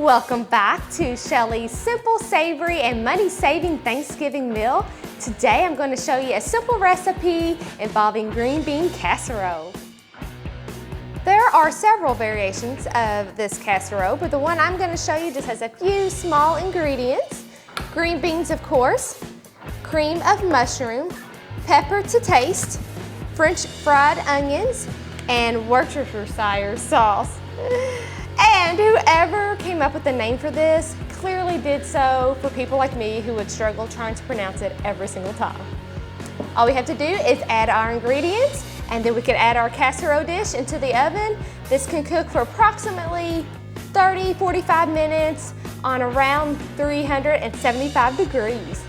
Welcome back to Shelly's Simple, Savory, and Money-Saving Thanksgiving Meal. Today I'm going to show you a simple recipe involving green bean casserole. There are several variations of this casserole, but the one I'm going to show you just has a few small ingredients. Green beans, of course, cream of mushroom, pepper to taste, French fried onions, and Worcestershire sauce. And whoever came up with the name for this clearly did so for people like me who would struggle trying to pronounce it every single time. All we have to do is add our ingredients, and then we can add our casserole dish into the oven. This can cook for approximately 30-45 minutes on around 375 degrees.